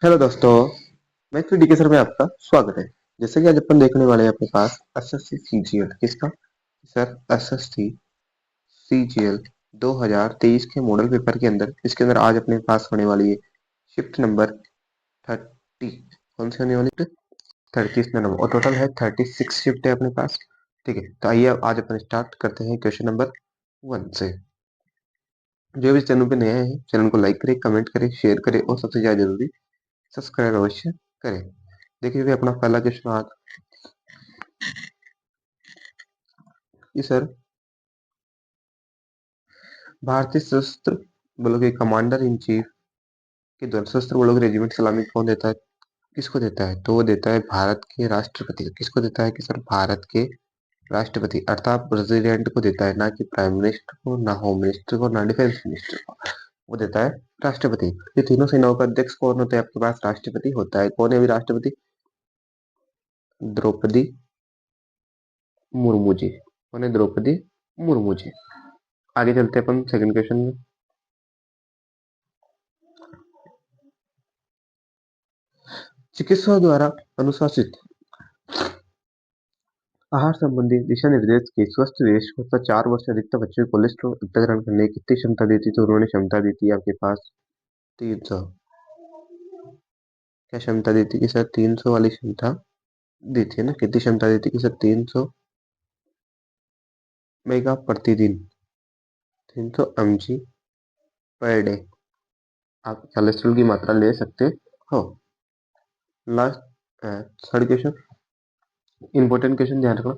Hello दोस्तों। मैं DK sir में आपका स्वागत है। जैसे कि आज अपन देखने वाले हैं अपने पास एसएससी सीजीएल किसका सर एसएससी सीजीएल 2023 के मॉडल पेपर के अंदर इसके अंदर आज अपने पास होने वाली है शिफ्ट नंबर 30। कौन सी होने वाली है? 30 नंबर और टोटल है 36 शिफ्ट है अपने पास। ठीक है, तो आइए आज अपन स्टार्ट करते हैं क्वेश्चन नंबर 1 से। जो भी चैनल पे नया है चैनल को लाइक करें, कमेंट करें, शेयर करें और सबसे ज्यादा जरूरी सब्सक्राइब अवश्य करें। देखिए भी अपना पहला क्वेश्चन आज जी सर, भारतीय सशस्त्र बलों के कमांडर इन चीफ के द्वारा सशस्त्र बलों के रेजिमेंट सलामी कौन देता है? किसको देता है? तो वो देता है भारत के राष्ट्रपति को। किसको देता है कि सर भारत के राष्ट्रपति अर्थात प्रेसिडेंट को देता है, ना कि प्राइम मिनिस्टर को, ना होम मिनिस्टर को, ना डिफेंस मिनिस्टर को। वो देता है राष्ट्रपति। ये तीनों सेनाओं का अध्यक्ष कौन होता है? आपके पास राष्ट्रपति होता है। कौन है अभी राष्ट्रपति? द्रौपदी मुर्मू जी। कौन है? द्रौपदी मुर्मू जी। आगे चलते हैं अपन सेकंड क्वेश्चन में। चिकित्सकों द्वारा अनुशासित आहार संबंधी दिशा निर्देश के स्वस्थ देश को 4 वर्ष से अधिकतर बच्चों को कोलेस्ट्रॉल ग्रहण करने की कितनी क्षमता दी थी? तो उन्होंने क्षमता दी थी आपके पास 300। क्या क्षमता दी थी कि सर 300 वाली क्षमता दी थी ना? कितनी क्षमता दी थी कि सर 300 मेगा प्रतिदिन, 300 mg पर डे आप कोलेस्ट्रॉल की मात्रा ले सकते हो। Last third question, important question ध्यान रखना।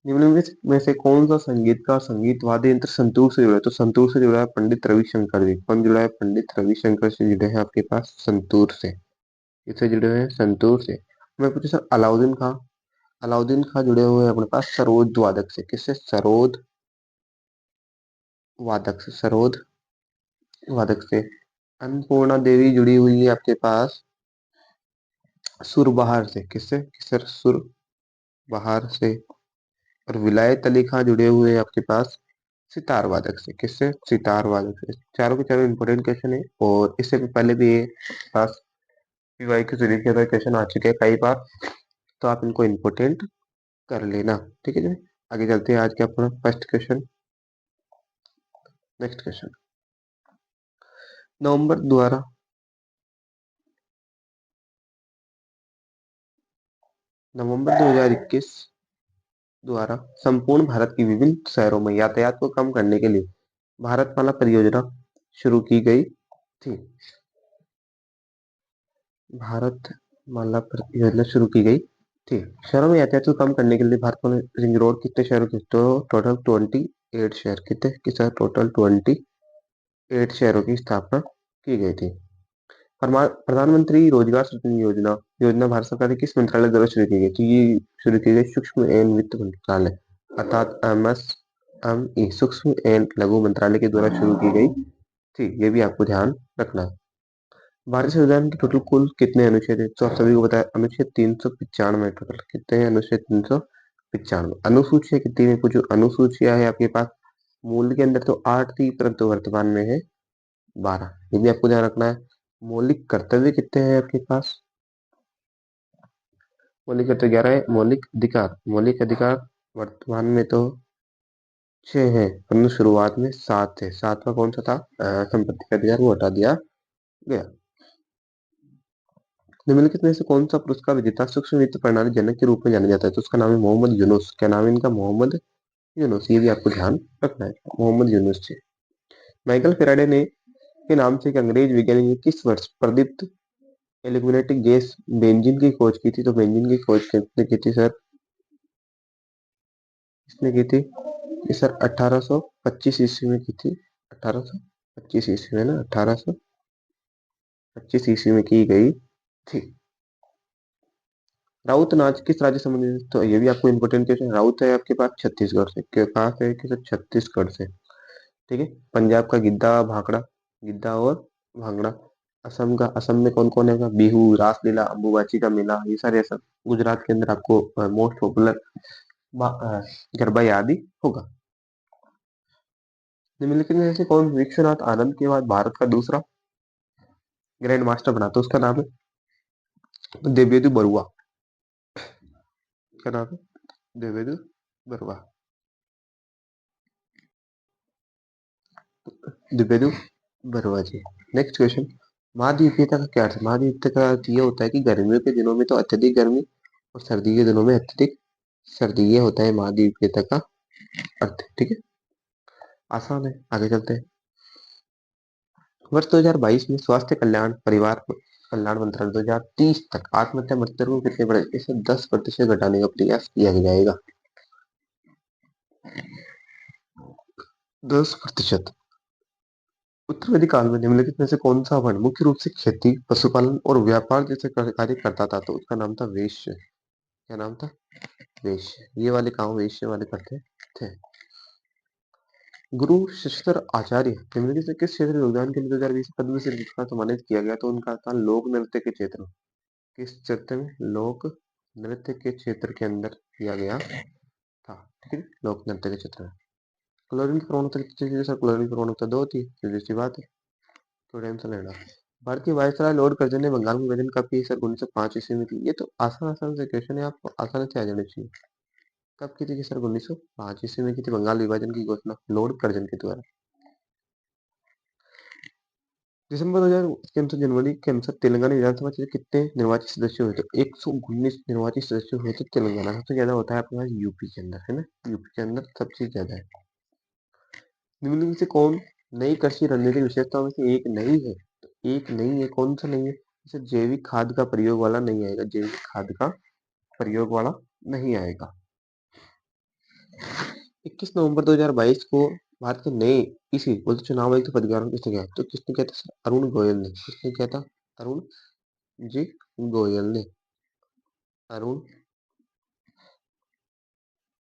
निम्नलिखित में से कौन सा संगीतकार संगीत वाद्य यंत्र संतूर से जुड़ा है? तो संतूर से जुड़ा है पंडित रविशंकर जी। कौन जुड़ा है? पंडित रविशंकर से जुड़े हैं आपके पास संतूर से। इससे जुड़े हुए हैं संतूर से। मैं पूछे सर अलाउद्दीन खां। अलाउद्दीन खां जुड़े हुए हैं अपने पास सरोद वादक से। किससे? सरोद वादक से। सरोद वादक से। अन्नपूर्णा देवी जुड़ी हुई है आपके पास सुरबहार से। किससे? सर सुरबहार से। और विलायत अली खां जुड़े हुए हैं आपके पास सितार वादक से। किससे? सितार वादक से। चारों के चारों इंपॉर्टेंट क्वेश्चन है और इससे भी पहले भी ये पास पीवाई के जरिए के क्वेश्चन आ चुके हैं कई बार, तो आप इनको इंपॉर्टेंट कर लेना। ठीक है जी। आगे चलते हैं आज के अपना फर्स्ट क्वेश्चन। नेक्स्ट क्वेश्चन, नवंबर द्वारा नवंबर 2021 द्वारा संपूर्ण भारत की विभिन्न शहरों में यातायात को कम करने के लिए भारतमाला परियोजना शुरू की गई थी। भारतमाला परियोजना शुरू की गई थी। शहरों में यातायात को कम करने के लिए भारतमाला रिंग रोड कितने शहरों की? तो टोटल 28 शहर। कितने की सर? टोटल 28 शहरों की स्थापना की गई थी। प्रधानमंत्री रोजगार सृजन योजना योजना भारत सरकार के किस मंत्रालय द्वारा शुरू की गई? तो ये शुरू की गई सूक्ष्म एवं वित्त मंत्रालय अर्थात एमएसएमई, सूक्ष्म एवं लघु मंत्रालय के द्वारा शुरू की गई थी। ये भी आपको ध्यान रखना है। भारतीय संविधान के टोटल कुल कितने अनुच्छेद है? तो आप सभी को बताया अनुच्छेद 395। टोटल कितने हैं? अनुच्छेद 395। अनुसूचियां कितनी है? कुछ अनुसूचियां है आपके पास मूल के अंदर तो 8 थी, परंतु वर्तमान में है 12। ये भी आपको ध्यान रखना है। मौलिक कर्तव्य कितने हैं आपके पास? मौलिक कर्तव्य 11 है। मौलिक अधिकार वर्तमान में तो 6 है, परंतु शुरुआत में 7 है। 7वां कौन सा था? संपत्ति का अधिकार, वो हटा दिया गया। निम्नलिखित में से कौन सा पुरस्कार विजेता सूक्ष्म वित्त प्रणाली जनक के रूप में जाना जाता है? तो उसका नाम है मोहम्मद यूनुस। क्या नाम है इनका? मोहम्मद यूनुस। ये भी आपको ध्यान रखना है, मोहम्मद यूनुस जी। माइकल फेराडे ने के नाम से एक अंग्रेज वैज्ञानिक ने किस वर्ष प्रदीप्त एल्यूमिनेटिक गैस बेंजीन की खोज की थी? तो बेंजीन की खोज किसने की थी सर? किसने की थी? ये सर 1825 ईस्वी में की थी। 1825 ईस्वी में ना, 1825 ईस्वी में की गई थी। राउत नाच किस राज्य से संबंधित है? तो ये भी आपको इम्पोर्टेंट क्वेश्चन। राउत है आपके पास छत्तीसगढ़ से। कहाँ से है कि सर? छत्तीसगढ़ से। ठीक है। पंजाब का गिद्धा भांगड़ा, गिद्धा और भांगड़ा। असम का, असम में कौन कौन है? बिहू, रासलीला, अम्बुबाची का मेला, ये सारे सब। गुजरात के अंदर आपको मोस्ट पॉपुलर गरबा याद ही होगा। निम्नलिखित में से कौन विश्वनाथ आनंद के बाद भारत का दूसरा ग्रैंड मास्टर बना तो उसका नाम है देवेदु बरुआ। क्या नाम है? देवेदु बरुआ। द्विवेदु बरुआ जी। Next question. महाद्वीपीयता का क्या अर्थ है? महाद्वीपीयता का अर्थ ये होता है कि गर्मियों के दिनों में तो अत्यधिक गर्मी और सर्दी के दिनों में अत्यधिक सर्दी, ये होता है महाद्वीपीयता का अर्थ। ठीक है, आसान है, आगे चलते हैं। वर्ष 2022 में स्वास्थ्य कल्याण परिवार कल्याण मंत्रालय 2030 तक आत्महत्या मृत्यु दर को कितने बढ़े, इसे 10% घटाने का प्रयास किया जाएगा। 10%। उत्तरवेदी काल में निम्नलिखित में से कौन सा वर्ण मुख्य रूप से खेती, पशुपालन और व्यापार जैसे कार्य करता था? तो उसका नाम था वेश्य। क्या नाम था? वेश्य। ये वाले काम वेश्य वाले करते थे। गुरु शिष्टर आचार्य निम्नलिखित से किस क्षेत्र में योगदान के लिए 2020 पद्म श्री पुरस्कार सम्मानित किया गया? तो उनका था लोक नृत्य के क्षेत्र में। किस क्षेत्र में? लोक नृत्य के क्षेत्र के अंदर किया गया था। ठीक है, लोक नृत्य के क्षेत्र में। क्लोरीन की प्रवणता कितनी होती है सर? क्लोरीन की प्रवणता 2 होती है, सीधी सी बात है, तो टेंशन लेना। भारतीय वायसराय लॉर्ड कर्जन ने बंगाल में विभाजन कब की सर? 1905 ईस्वी में की। ये तो आसान आसान से क्वेश्चन है, आपको आसानी से आ जाने चाहिए। कब की थी सर? 1905 ईस्वी में की थी बंगाल विभाजन की घोषणा लॉर्ड कर्जन के द्वारा। दिसंबर 2000 के अनुसार जनवरी के अनुसार तेलंगाना विधानसभा के कितने निर्वाचित सदस्य हुए थे? 119 निर्वाचित सदस्य हुए थे तेलंगाना। सबसे ज्यादा होता है आपके पास यूपी के अंदर, है ना, यूपी के अंदर सबसे ज्यादा है। निम्नलिखित से कौन नई कृषि रणनीति विशेषताओं में से एक नहीं है? तो एक नहीं है, कौन सा नहीं है? जैसे जैविक खाद का प्रयोग वाला नहीं आएगा, जैविक खाद का प्रयोग वाला नहीं आएगा। 21 नवंबर 2022 को भारत के नए इसी बोलते चुनाव आयुक्त पद ग्रहण किसने किया? तो किसने किया था? अरुण गोयल ने। किसने किया था? अरुण जी गोयल ने। अरुण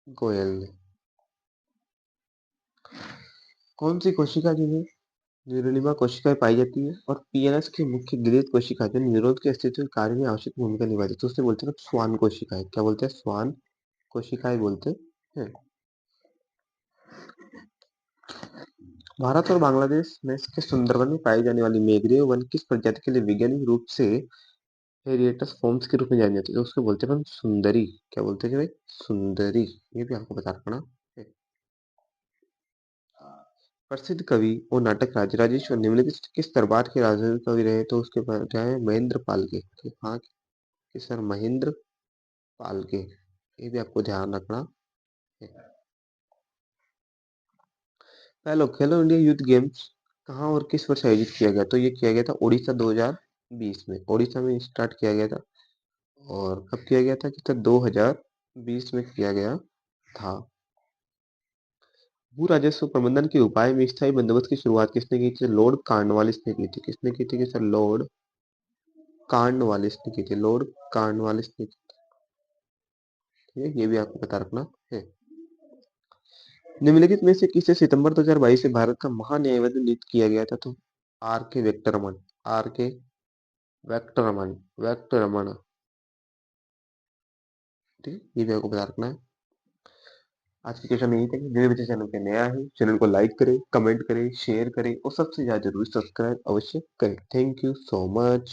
गोयल ने। कौन सी कोशिका जिन्हें न्यूरोनिमा कोशिकाएं पाई जाती है और पीएनएस की मुख्य गिरित कोशिका जो निरोध के अस्तित्व के कार्य में आवश्यक भूमिका निभाती है? तो उससे बोलते हैं स्वान कोशिकाएं। क्या बोलते हैं? स्वान कोशिकाएं बोलते हैं। भारत और बांग्लादेश में के सुंदरबन में पाई जाने वाली मेघरेय वन किस प्रजाति के लिए वैज्ञानिक रूप से हेरिएटस फॉर्म्स के रूप में जानी जाती है? तो उसको बोलते हैं सुंदरी। क्या बोलते हैं भाई? सुंदरी। ये भी आपको बता रखना है। प्रसिद्ध कवि और नाटककार राजेश्वर निम्नलिखित किस दरबार के राजधानी कवि रहे? तो उसके क्या है? महेंद्र पाल के। तो हाँ कि सर महेंद्र पाल के। ये भी आपको ध्यान रखना है। पहला खेलो इंडिया यूथ गेम्स कहाँ और किस वर्ष आयोजित किया गया? तो ये किया गया था उड़ीसा 2020 में। उड़ीसा में स्टार्ट किया गया था। और कब किया गया था? कि सर 2020 में किया गया था। भू राजस्व प्रबंधन के उपाय में स्थायी बंदोबस्त की शुरुआत किसने की थी? लॉर्ड कॉर्नवालिस ने की थी। किसने की थी? कि सर लॉर्ड कॉर्नवालिस ने की थी। लॉर्ड कॉर्नवालिस ने की थी। ये भी आपको पता रखना है। निम्नलिखित में से किसे सितंबर 2022 से भारत का महान्यायवादी नियुक्त किया गया था? तो आर के वेंकटरमन। आर के वेंकटरमन। वेंकटरमन। ठीक है, ये भी आपको पता रखना है। आज की क्वेश्चन यही था कि जो बच्चे चैनल पे नया है चैनल को लाइक करें, कमेंट करें, शेयर करें और सबसे ज्यादा जरूरी सब्सक्राइब अवश्य करें। Thank you so much.